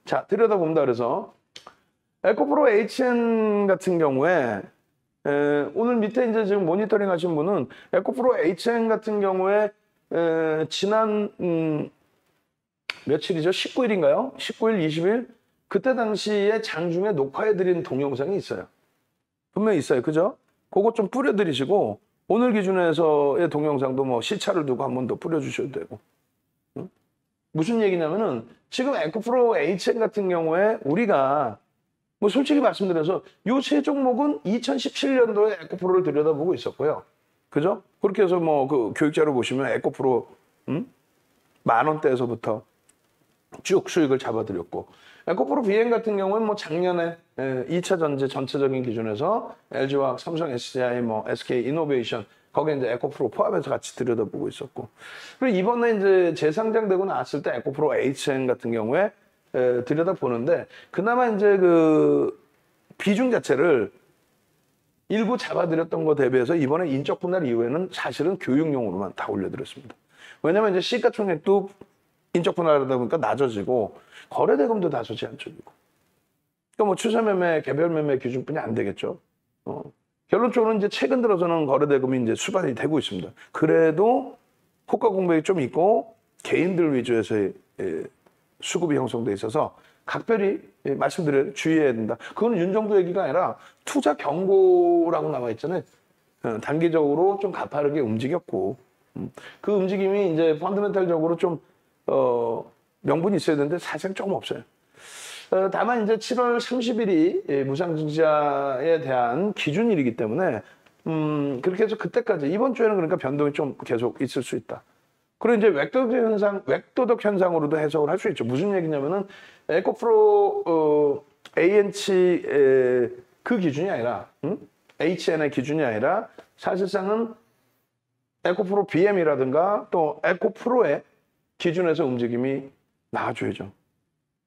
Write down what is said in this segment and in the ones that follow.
자, 들여다본다 그래서 에코프로 HN 같은 경우에 오늘 밑에 이제 지금 모니터링 하신 분은 에코프로 HN 같은 경우에 지난 며칠이죠? 19일인가요? 19일, 20일? 그때 당시에 장중에 녹화해드린 동영상이 있어요. 분명히 있어요. 그죠? 그거 좀 뿌려드리시고 오늘 기준에서의 동영상도 뭐 시차를 두고 한 번 더 뿌려주셔도 되고. 응? 무슨 얘기냐면은 지금 에코프로 HN 같은 경우에 우리가 뭐 솔직히 말씀드려서 요 세 종목은 2017년도에 에코프로를 들여다보고 있었고요. 그죠? 그렇게 해서 뭐 그 교육자료 보시면 에코프로 10,000원대에서부터 쭉 수익을 잡아드렸고 에코프로 BM 같은 경우는 뭐 작년에 2차 전지 전체적인 기준에서 LG화학, 삼성 SDI, 뭐 SK 이노베이션 거기에 이제 에코프로 포함해서 같이 들여다보고 있었고 그리고 이번에 이제 재상장되고 나왔을 때 에코프로 HN 같은 경우에 들여다보는데 그나마 이제 그 비중 자체를 일부 잡아드렸던 거 대비해서 이번에 인적 분할 이후에는 사실은 교육용으로만 다 올려드렸습니다. 왜냐면 이제 시가총액도 인적 분할하다 보니까 낮아지고 거래대금도 다소 제한적이고 그러니까 뭐 추세 매매, 개별 매매 기준뿐이 안 되겠죠. 결론적으로는 이제 최근 들어서는 거래대금이 이제 수반이 되고 있습니다. 그래도 호가 공백이 좀 있고 개인들 위주에서의 수급이 형성돼 있어서 각별히 말씀드려요. 주의해야 된다. 그건 윤정도 얘기가 아니라 투자 경고라고 나와 있잖아요. 단기적으로 좀 가파르게 움직였고 그 움직임이 이제 펀더멘탈적으로 좀 명분이 있어야 되는데 사실은 조금 없어요. 다만 이제 7월 30일이 무상증자에 대한 기준일이기 때문에 그렇게 해서 그때까지 이번 주에는 그러니까 변동이 좀 계속 있을 수 있다. 그리고 이제 웹도덕 현상으로도 해석을 할 수 있죠. 무슨 얘기냐면은 에코프로 ANC 그 기준이 아니라 HN의 기준이 아니라 사실상은 에코프로 BM이라든가 또 에코프로의 기준에서 움직임이 나와줘야죠.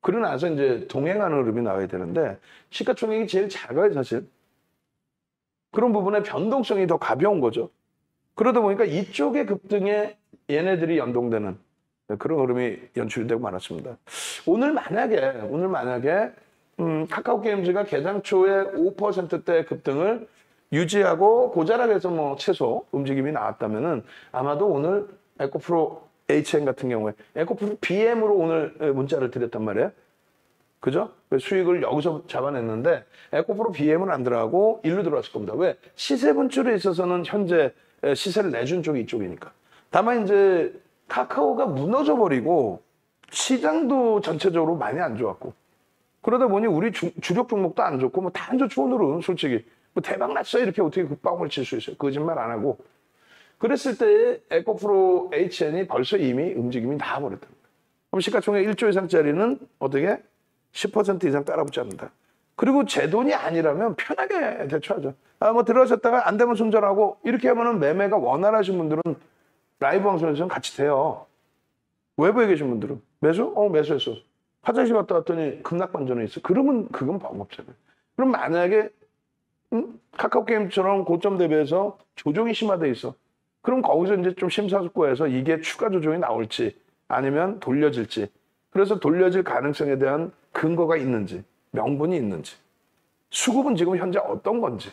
그러고 나서 이제 동행하는 흐름이 나와야 되는데 시가총액이 제일 작아요, 사실. 그런 부분에 변동성이 더 가벼운 거죠. 그러다 보니까 이쪽의 급등에 얘네들이 연동되는 그런 흐름이 연출되고 말았습니다. 오늘 만약에 카카오게임즈가 개장 초에 5%대 급등을 유지하고 고자락에서 뭐 최소 움직임이 나왔다면은 아마도 오늘 에코프로 HN 같은 경우에 에코프로 BM으로 오늘 문자를 드렸단 말이에요. 그죠? 수익을 여기서 잡아냈는데 에코프로 BM은 안 들어가고 일로 들어왔을 겁니다. 왜? 시세 분출에 있어서는 현재 시세를 내준 쪽이 이쪽이니까. 다만 이제 카카오가 무너져 버리고 시장도 전체적으로 많이 안 좋았고 그러다 보니 우리 주력 종목도 안 좋고 뭐 다 안 좋죠. 오늘은 솔직히 뭐 대박 났어요 이렇게 어떻게 국방을 칠 수 있어요. 거짓말 안 하고 그랬을 때 에코프로 HN이 벌써 이미 움직임이 나와버렸다. 그럼 시가총액 1조 이상짜리는 어떻게 10% 이상 따라붙지 않는다. 그리고 제 돈이 아니라면 편하게 대처하죠. 뭐 들어가셨다가 안 되면 손절하고 이렇게 하면은 매매가 원활하신 분들은 라이브 방송에서는 같이 돼요. 외부에 계신 분들은 매수? 매수했어. 화장실 갔다 왔더니 급락 반전에 있어. 그러면 그건 방법잖아요. 그럼 만약에 카카오게임처럼 고점 대비해서 조정이 심화돼 있어. 그럼 거기서 이제 좀 심사숙고해서 이게 추가 조정이 나올지 아니면 돌려질지. 그래서 돌려질 가능성에 대한 근거가 있는지, 명분이 있는지, 수급은 지금 현재 어떤 건지.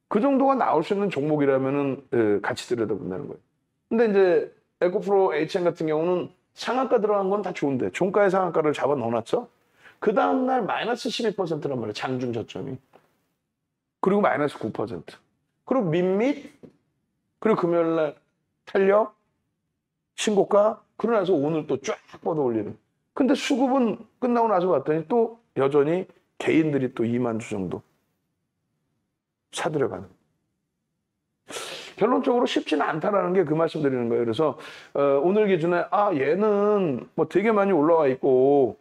그 정도가 나올 수 있는 종목이라면은 같이 들여다본다는 거예요. 근데 이제 에코프로 HN 같은 경우는 상한가 들어간 건 다 좋은데 종가의 상한가를 잡아 넣어놨죠. 그 다음날 마이너스 12%란 말이에요. 장중 저점이. 그리고 마이너스 9%. 그리고 밋밋 그리고 금요일날 탄력 신고가 그러고 나서 오늘 또 쫙 뻗어 올리는. 근데 수급은 끝나고 나서 봤더니 또 여전히 개인들이 또 2만 주 정도 사들여가는. 결론적으로 쉽지는 않다라는 게 그 말씀 드리는 거예요. 그래서 오늘 기준에 얘는 뭐 되게 많이 올라와 있고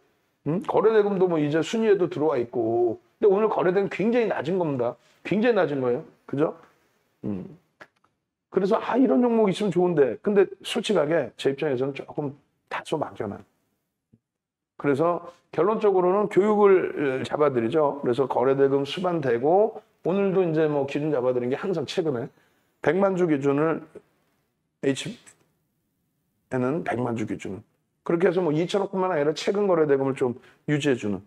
거래대금도 뭐 이제 순위에도 들어와 있고 근데 오늘 거래대금 굉장히 낮은 겁니다. 굉장히 낮은 거예요. 그죠? 그래서 이런 종목 있으면 좋은데 근데 솔직하게 제 입장에서는 조금 다소 막연한. 그래서 결론적으로는 교육을 잡아드리죠. 그래서 거래대금 수반되고 오늘도 이제 뭐 기준 잡아드린 게 항상 최근에 100만 주 기준을 HN은 100만 주 기준 그렇게 해서 뭐 2천억뿐만 아니라 최근 거래 대금을 좀 유지해주는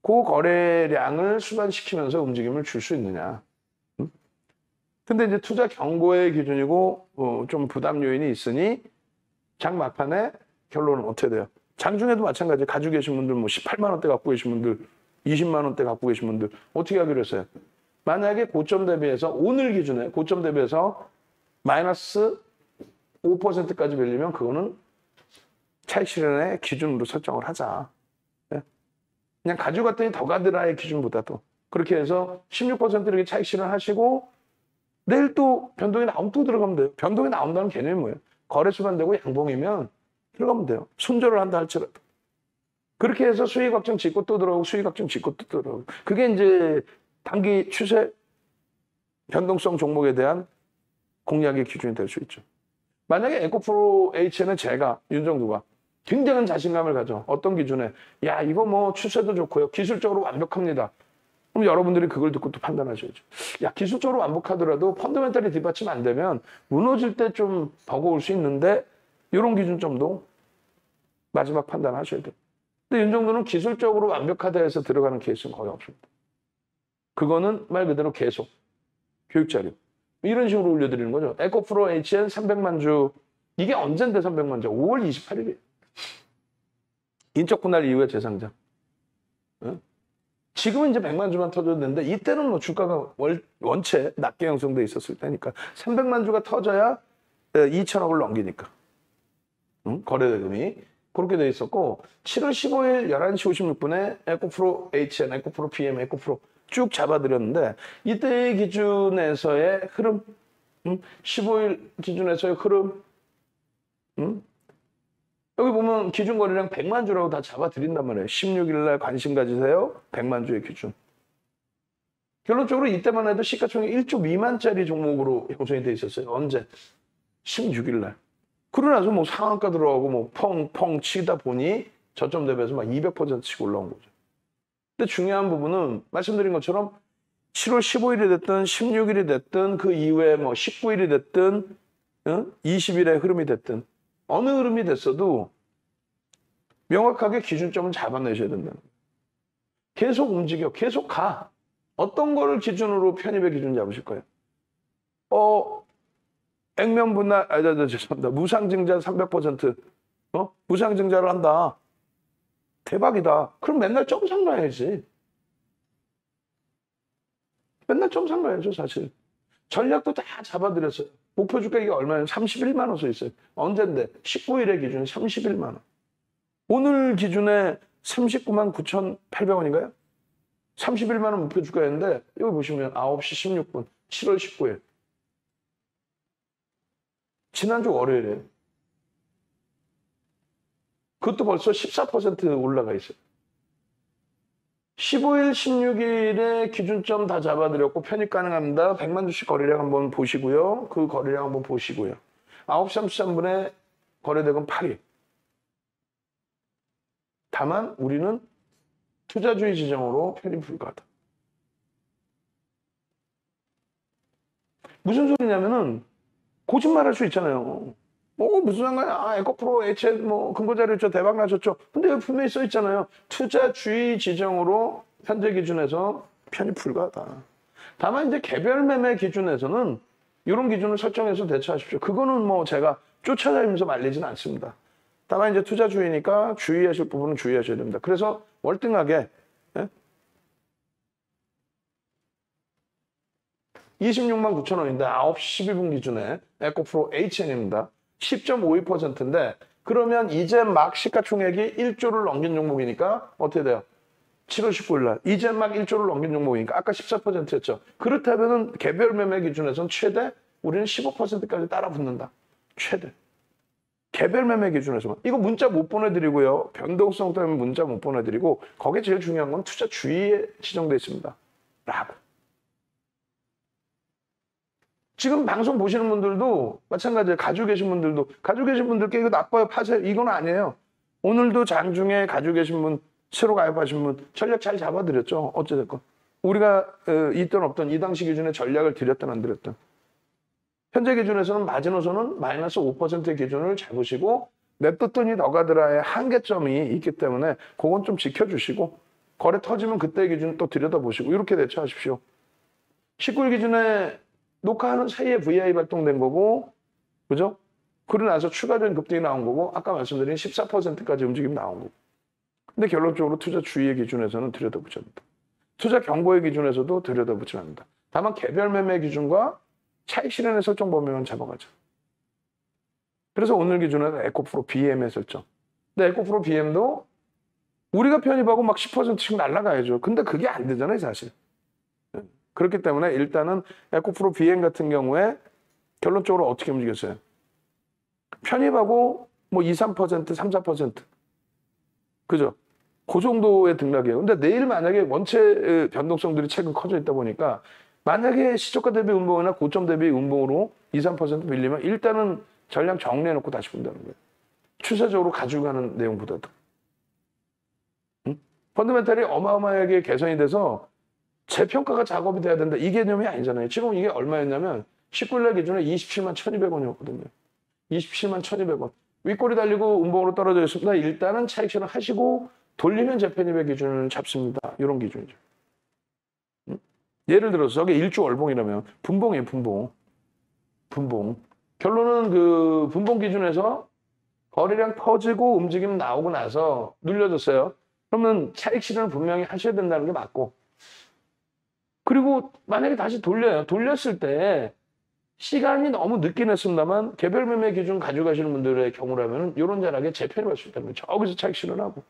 그 거래량을 수반시키면서 움직임을 줄 수 있느냐. 근데 이제 투자 경고의 기준이고 좀 부담 요인이 있으니 장 막판에 결론은 어떻게 돼요? 장중에도 마찬가지. 가지고 계신 분들 뭐 18만 원대 갖고 계신 분들 20만 원대 갖고 계신 분들 어떻게 하기로 했어요? 만약에 고점 대비해서 오늘 기준에 고점 대비해서 마이너스 5%까지 밀리면 그거는 차익 실현의 기준으로 설정을 하자. 그냥 가지고 갔더니 더 가더라의 기준보다도 그렇게 해서 16% 이렇게 차익 실현하시고 내일 또 변동이 나오면 또 들어가면 돼요. 변동이 나온다는 개념이 뭐예요? 거래수만 되고 양봉이면 들어가면 돼요. 손절을 한다 할지라도. 그렇게 해서 수익 확정 짓고 또 들어가고 수익 확정 짓고 또 들어가고. 그게 이제 단기 추세 변동성 종목에 대한 공략의 기준이 될 수 있죠. 만약에 에코프로 H는 제가 윤정두가 굉장한 자신감을 가져. 어떤 기준에 야 이거 뭐 추세도 좋고요. 기술적으로 완벽합니다. 그럼 여러분들이 그걸 듣고 또 판단하셔야죠. 야 기술적으로 완벽하더라도 펀더멘탈이 뒷받침 안 되면 무너질 때 좀 버거울 수 있는데 이런 기준점도 마지막 판단하셔야 돼요. 근데 윤정도는 기술적으로 완벽하다 해서 들어가는 케이스는 거의 없습니다. 그거는 말 그대로 계속 교육자료 이런 식으로 올려드리는 거죠. 에코프로 HN 300만 주 이게 언젠데 300만 주? 5월 28일이에요. 인적 분할 이후에 재상장. 응? 지금은 이제 100만 주만 터졌는데 이때는 뭐 주가가 원체 낮게 형성돼 있었을 때니까 300만 주가 터져야 2천억을 넘기니까. 응? 거래대금이 그렇게 돼 있었고 7월 15일 11시 56분에 에코프로 HN, 에코프로 PM, 에코프로 쭉 잡아드렸는데 이때 기준에서의 흐름 15일 기준에서의 흐름 여기 보면 기준 거래량 100만 주라고 다 잡아드린단 말이에요. 16일 날 관심 가지세요. 100만 주의 기준. 결론적으로 이때만 해도 시가총액 1조 미만짜리 종목으로 형성이 돼 있었어요. 언제? 16일 날. 그러고 나서 뭐 상한가 들어가고 뭐 펑펑 치다 보니 저점 대비해서 막 200%씩 올라온 거죠. 근데 중요한 부분은 말씀드린 것처럼 7월 15일이 됐든 16일이 됐든 그 이후에 뭐 19일이 됐든 20일의 흐름이 됐든 어느 흐름이 됐어도 명확하게 기준점을 잡아내셔야 된다는 거예요. 계속 움직여, 계속 가. 어떤 거를 기준으로 편입의 기준 잡으실 거예요? 액면 분할, 죄송합니다. 무상증자 300%. 무상증자를 한다. 대박이다. 그럼 맨날 점상 가야지. 맨날 점상 가야죠, 사실. 전략도 다 잡아드렸어요. 목표 주가 이게 얼마예요? 31만 원 써 있어요. 언젠데? 19일의 기준이 31만 원. 오늘 기준에 39만 9,800원인가요? 31만 원 목표 주가였는데 여기 보시면 9시 16분 7월 19일. 지난주 월요일에 그것도 벌써 14% 올라가 있어요. 15일, 16일에 기준점 다 잡아드렸고 편입 가능합니다. 100만 주씩 거래량 한번 보시고요. 그 거래량 한번 보시고요. 9시 33분에 거래대금 8위. 다만 우리는 투자주의 지정으로 편입 불가하다. 무슨 소리냐면은 거짓말할 수 있잖아요. 무슨 상관이야. 에코프로 HN 근거자료 있죠. 대박 나셨죠. 근데 여기 분명히 써 있잖아요. 투자주의 지정으로 현재 기준에서 편입 불가하다. 다만 이제 개별 매매 기준에서는 이런 기준을 설정해서 대처하십시오. 그거는 제가 쫓아다니면서 말리지는 않습니다. 다만 이제 투자주의니까 주의하실 부분은 주의하셔야 됩니다. 그래서 월등하게 26만 9천 원인데 9시 12분 기준에 에코프로 HN입니다. 10.52%인데 그러면 이제 막 시가총액이 1조를 넘긴 종목이니까 어떻게 돼요? 7월 19일 날 이제 막 1조를 넘긴 종목이니까 아까 14%였죠. 그렇다면 개별 매매 기준에서는 최대 우리는 15%까지 따라 붙는다. 최대. 개별 매매 기준에서만. 이거 문자 못 보내드리고요. 변동성 때문에 문자 못 보내드리고 거기에 제일 중요한 건 투자 주의에 지정되어 있습니다. 라고. 지금 방송 보시는 분들도 마찬가지예요. 가지고 계신 분들께 이거 나빠요, 파세요. 이건 아니에요. 오늘도 장중에 가지고 계신 분, 새로 가입하신 분 전략 잘 잡아드렸죠. 어찌됐건. 우리가 있던 없던 이 당시 기준에 전략을 드렸든 안 드렸든. 현재 기준에서는 마지노선은 마이너스 5%의 기준을 잡으시고 냅뒀더니 더 가더라의 한계점이 있기 때문에 그건 좀 지켜주시고 거래 터지면 그때 기준 또 들여다보시고 이렇게 대처하십시오. 19일 기준에 녹화하는 사이에 VI 발동된 거고, 그죠? 그러고 나서 추가적인 급등이 나온 거고, 아까 말씀드린 14%까지 움직임 나온 거고. 근데 결론적으로 투자 주의의 기준에서는 들여다보지 않는다. 투자 경고의 기준에서도 들여다보지 않는다. 다만 개별 매매 기준과 차익 실현의 설정 범위만 잡아가죠. 그래서 오늘 기준에는 에코프로 BM의 설정. 근데 에코프로 BM도 우리가 편입하고 막 10%씩 날라가야죠. 근데 그게 안 되잖아요, 사실. 그렇기 때문에 일단은 에코프로 BM 같은 경우에 결론적으로 어떻게 움직였어요? 편입하고 뭐 2, 3%, 3, 4%. 그죠? 그 정도의 등락이에요. 근데 내일 만약에 원체 변동성들이 최근 커져 있다 보니까 만약에 시초가 대비 운봉이나 고점 대비 운봉으로 2, 3% 밀리면 일단은 전량 정리해놓고 다시 본다는 거예요. 추세적으로 가지고 가는 내용보다도. 응? 펀더멘탈이 어마어마하게 개선이 돼서 재평가가 작업이 돼야 된다. 이 개념이 아니잖아요. 지금 이게 얼마였냐면 19일날 기준에 27만 1,200원이었거든요. 27만 1,200원. 윗꼬리 달리고 운봉으로 떨어져 있습니다. 일단은 차익 실현 하시고 돌리면 재편입의 기준을 잡습니다. 이런 기준이죠. 응? 예를 들어서 저게 일주 월봉이라면 분봉이에요. 분봉. 분봉. 결론은 그 분봉 기준에서 거래량 터지고 움직임 나오고 나서 눌려졌어요. 그러면 차익 실현을 분명히 하셔야 된다는 게 맞고, 그리고 만약에 다시 돌려요. 돌렸을 때 시간이 너무 늦긴 했습니다만 개별 매매 기준 가져가시는 분들의 경우라면 이런 자락에 재편입할 수 있다는 거죠. 저기서 차익 실현하고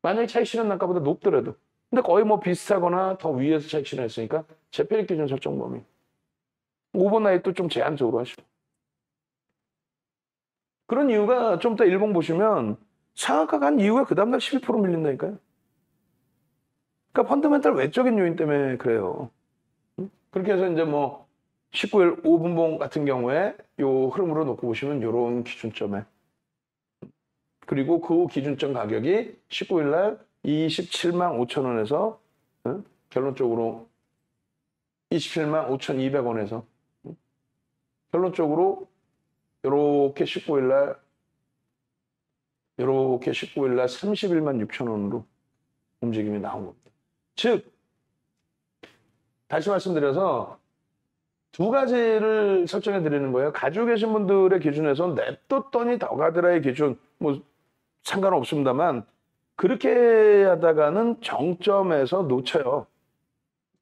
만약에 차익 실현 단가보다 높더라도 근데 거의 뭐 비슷하거나 더 위에서 차익 실현했으니까 재편입 기준 설정 범위 오버나잇도 좀 제한적으로 하시고. 그런 이유가 좀 더 일봉 보시면 상한가 간 이후에 그 다음날 12% 밀린다니까요. 그러니까 펀더멘탈 외적인 요인 때문에 그래요. 그렇게 해서 이제 뭐 19일 5분봉 같은 경우에 요 흐름으로 놓고 보시면 요런 기준점에, 그리고 그 기준점 가격이 19일 날 27만 5천 원에서 결론적으로 27만 5,200원에서 결론적으로 요렇게 19일 날 31만 6천 원으로 움직임이 나온 겁니다. 즉 다시 말씀드려서 두 가지를 설정해 드리는 거예요. 가지고 계신 분들의 기준에서 냅뒀더니 더 가더라의 기준 뭐 상관없습니다만 그렇게 하다가는 정점에서 놓쳐요.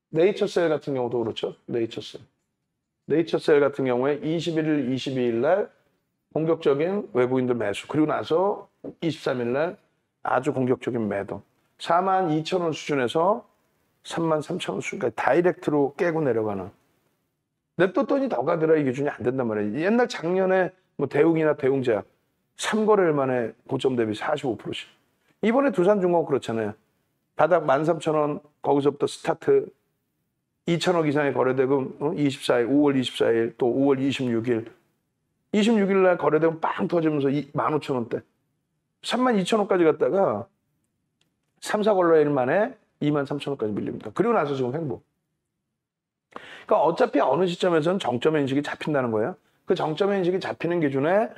네이처셀 같은 경우도 그렇죠. 네이처셀 같은 경우에 21일, 22일 날 공격적인 외국인들 매수, 그리고 나서 23일 날 아주 공격적인 매도, 42,000원 수준에서 33,000원 수준까지 다이렉트로 깨고 내려가는, 냅뒀더니 더 가더라 이 기준이 안 된단 말이에요. 옛날 작년에 뭐 대웅이나 대웅제약 3거래일 만에 고점 대비 45%씩. 이번에 두산중공업 그렇잖아요. 바닥 13,000원 거기서부터 스타트 2천억 이상의 거래대금 24일, 5월 24일 또 5월 26일 날 거래대금 빵 터지면서 15,000원대 32,000원까지 갔다가 3, 4거래일 만에 23,000원까지 밀립니다. 그리고 나서 지금 횡보. 그러니까 어차피 어느 시점에서는 정점의 인식이 잡힌다는 거예요. 그 정점의 인식이 잡히는 기준에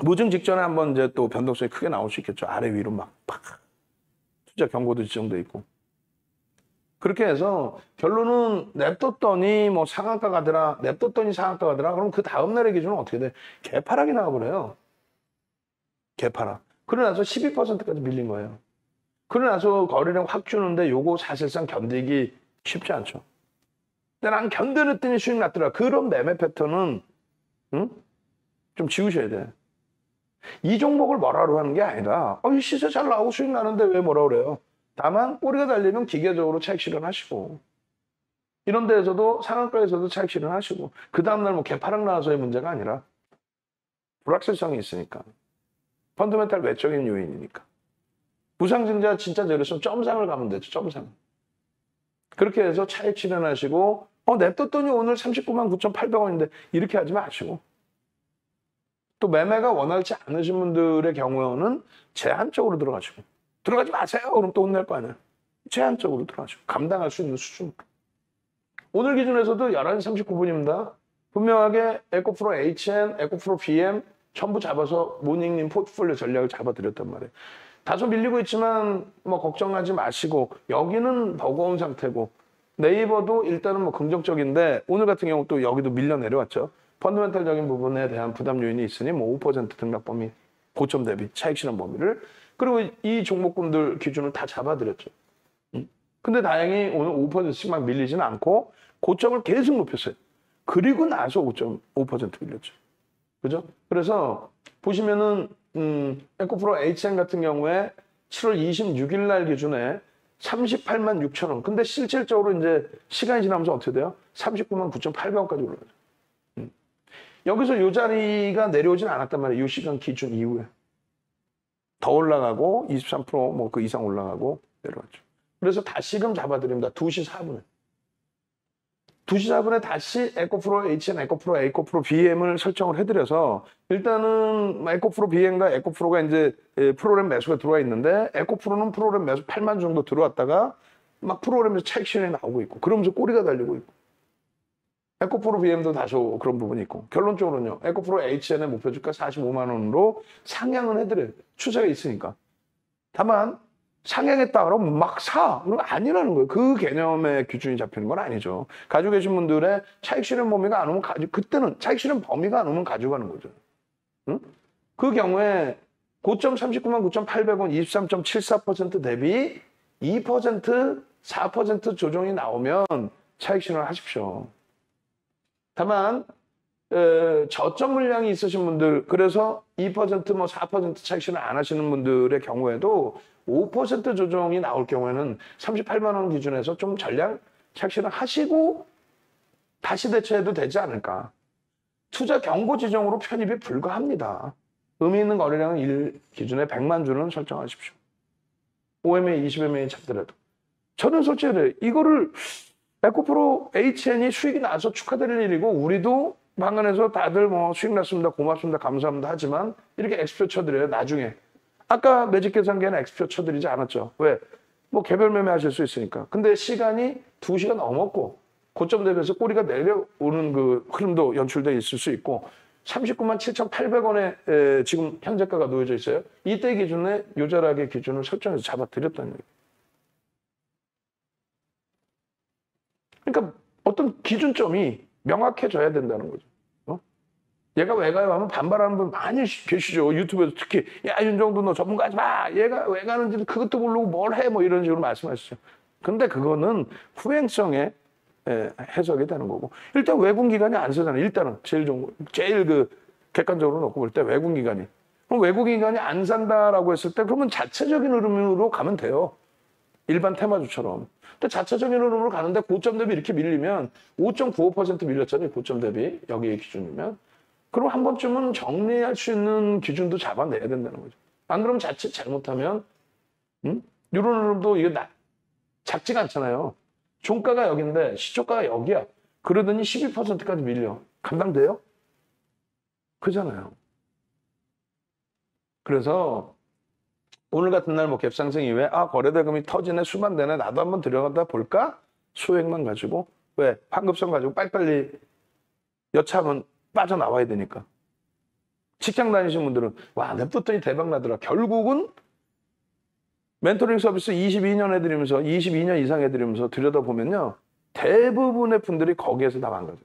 무증 직전에 한번 이제 또 변동성이 크게 나올 수 있겠죠. 아래 위로 막 투자 경고도 지정돼 있고. 그렇게 해서 결론은 냅뒀더니 뭐 상한가 가더라, 냅뒀더니 상한가 가더라. 그럼 그 다음 날의 기준은 어떻게 돼? 개파락이 나와버려요. 개파락. 그러고 나서 12%까지 밀린 거예요. 그러고 나서 거래량 확 주는데 요거 사실상 견디기 쉽지 않죠. 근데 난 견뎌냈더니 수익 났더라. 그런 매매 패턴은 좀 지우셔야 돼. 이 종목을 뭐라고 하는 게 아니라 시세 잘 나오고 수익 나는데 왜 뭐라 그래요. 다만 꼬리가 달리면 기계적으로 차익 실현하시고 이런 데에서도 상한가에서도 차익 실현하시고 그 다음날 뭐 개파락 나와서의 문제가 아니라 불확실성이 있으니까 펀더멘탈 외적인 요인이니까 부상증자 진짜 저랬으면 점상을 가면 되죠. 점상. 그렇게 해서 차익 실현하시고 냅뒀더니 오늘 39만 9,800원인데 이렇게 하지 마시고 또 매매가 원활치 않으신 분들의 경우는 제한적으로 들어가시고 들어가지 마세요. 그럼 또 혼낼 거 아니에요. 제한적으로 들어가시고 감당할 수 있는 수준. 오늘 기준에서도 11시 39분입니다. 분명하게 에코프로 HN, 에코프로 BM 전부 잡아서 모닝님 포트폴리오 전략을 잡아드렸단 말이에요. 다소 밀리고 있지만 뭐 걱정하지 마시고 여기는 버거운 상태고 네이버도 일단은 뭐 긍정적인데 오늘 같은 경우 또 여기도 밀려 내려왔죠. 펀더멘탈적인 부분에 대한 부담 요인이 있으니 뭐 5% 등락 범위, 고점 대비 차익 실현 범위를 그리고 이 종목군들 기준을 다 잡아드렸죠. 근데 다행히 오늘 5%씩 막 밀리지는 않고 고점을 계속 높였어요. 그리고 나서 5.5% 밀렸죠. 그죠? 그래서 보시면은 에코프로 HN 같은 경우에 7월 26일 날 기준에 38만 6천 원. 근데 실질적으로 이제 시간이 지나면서 어떻게 돼요? 39만 9,800원까지 올라가죠. 여기서 이 자리가 내려오진 않았단 말이에요. 이 시간 기준 이후에. 더 올라가고 23%뭐 그 이상 올라가고 내려왔죠. 그래서 다시금 잡아드립니다. 2시 4분에. 2시 4분에 다시 에코프로 HN, 에코프로 A, 에코프로 BM을 설정을 해드려서 일단은 에코프로 BM과 에코프로가 이제 프로그램 매수가 들어와 있는데 에코프로는 프로그램 매수 8만 정도 들어왔다가 막 프로그램에서 차익 실현이 나오고 있고 그러면서 꼬리가 달리고 있고 에코프로 BM도 다소 그런 부분이 있고 결론적으로는요. 에코프로 HN의 목표 주가 45만 원으로 상향은 해드려요. 추세가 있으니까. 다만 상향했다 그러면 막 사. 그런 거 아니라는 거예요. 그 개념의 기준이 잡히는 건 아니죠. 가지고 계신 분들의 차익 실현 범위가 안 오면 그때는 차익 실현 범위가 안 오면 가져가는 거죠. 응? 그 경우에 고점 39만 9,800원 23.74% 대비 2%, 4% 조정이 나오면 차익 실현을 하십시오. 다만 저점 물량이 있으신 분들 그래서 2%뭐 4% 차익 실현 안 하시는 분들의 경우에도 5% 조정이 나올 경우에는 38만 원 기준에서 좀 전량 차익 실현 하시고 다시 대처해도 되지 않을까. 투자 경고 지정으로 편입이 불가합니다. 의미 있는 거래량은 1 기준에 100만 주는 설정하십시오. 5MA, 20MA 잡더라도. 저는 솔직히 이거를 에코프로 HN이 수익이 나서 축하드릴 일이고 우리도 방간에서 다들 뭐 수익 났습니다. 고맙습니다. 감사합니다. 하지만 이렇게 엑스표 쳐드려요. 나중에. 아까 매직 계산기에는 엑스표 쳐드리지 않았죠. 왜? 뭐 개별 매매 하실 수 있으니까. 근데 시간이 2시가 넘었고 고점 대비해서 꼬리가 내려오는 그 흐름도 연출되어 있을 수 있고 39만 7,800원에 지금 현재가가 놓여져 있어요. 이때 기준에 요절하게 기준을 설정해서 잡아드렸다는 얘기예요. 그러니까 어떤 기준점이 명확해져야 된다는 거죠. 얘가 왜 가요 하면 반발하는 분 많이 계시죠. 유튜브에서 특히 야 윤정도 너 전문가 하지 마. 얘가 왜 가는지 그것도 모르고 뭘 해 뭐 이런 식으로 말씀하시죠. 근데 그거는 후행성에 해석이 되는 거고 일단 외국 기관이 안 쓰잖아요. 일단은 제일 그 객관적으로 놓고 볼 때 외국 기관이 그럼 외국 기관이 안 산다라고 했을 때 그러면 자체적인 흐름으로 가면 돼요. 일반 테마주처럼. 근데 자체적인 흐름으로 가는데 고점 대비 이렇게 밀리면 5.95% 밀렸잖아요. 고점 대비 여기의 기준이면. 그럼 한 번쯤은 정리할 수 있는 기준도 잡아내야 된다는 거죠. 안 그러면 자칫 잘못하면 이런 흐름도 이게 작지가 않잖아요. 종가가 여기인데 시초가가 여기야. 그러더니 12%까지 밀려. 감당돼요? 그잖아요. 그래서 오늘 같은 날 뭐 갭상승 이후에 거래대금이 터지네 수반되네 나도 한번 들어가다 볼까? 소액만 가지고 왜? 환급성 가지고 빨리빨리 여차하면 빠져나와야 되니까. 직장 다니시는 분들은 와 냅뒀더니 대박 나더라. 결국은 멘토링 서비스 22년 해드리면서 22년 이상 해드리면서 들여다보면요. 대부분의 분들이 거기에서 다 망가져요.